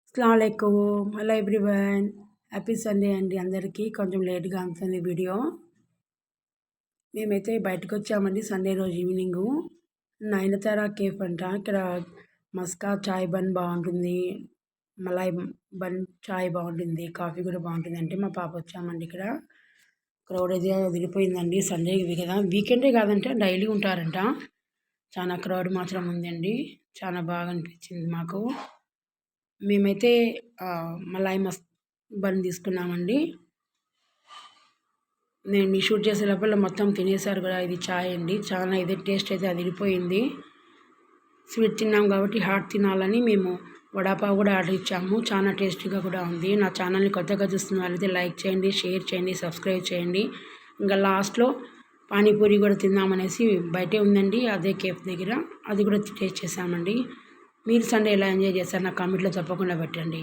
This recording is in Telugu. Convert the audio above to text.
అస్సలాముఅలైకుం. Hello everyone. హ్యాపీ సండే అండి అందరికీ. కొంచెం లేట్గా అందుతుంది వీడియో. మేమైతే బయటకు వచ్చామండి సండే రోజు ఈవినింగు. నయనతార కేఫ్ అంట. ఇక్కడ మస్కా చాయ్ బన్ బాగుంటుంది, మలాయ్ బన్ చాయ్ బాగుంటుంది, కాఫీ కూడా బాగుంటుంది అంటే మా పాప వచ్చామండి. ఇక్కడ క్రౌడ్ అయితే వదిలిపోయిందండి. సండే కదా, వీకెండే కాదంటే డైలీ ఉంటారంట. చాలా క్రౌడ్ మాత్రం ఉందండి. చాలా బాగా అనిపించింది మాకు. మేమైతే మలాయ్ బన్ తీసుకున్నామండి. నేను ఈ షూట్ చేసే లోపల మొత్తం తినేసారు కూడా. ఇది చాయ్ అండి, చాలా ఇదే టేస్ట్ అయితే అదిరిపోయింది. స్వీట్ తిన్నాం కాబట్టి హాట్ తినాలని మేము వడాపావ్ కూడా ఆర్డర్ ఇచ్చాము. చాలా టేస్టీగా కూడా ఉంది. నా ఛానల్ని కొత్తగా చూస్తున్న వాళ్ళైతే లైక్ చేయండి, షేర్ చేయండి, సబ్స్క్రైబ్ చేయండి. ఇంకా లాస్ట్లో పానీపూరి కూడా తిందామనేసి బయటే ఉందండి, అదే కేఫ్ దగ్గర, అది కూడా టేస్ట్ చేసామండి. మీరు సండే ఎలా ఎంజాయ్ చేస్తారు నా కామెంట్లో తప్పకుండా పెట్టండి.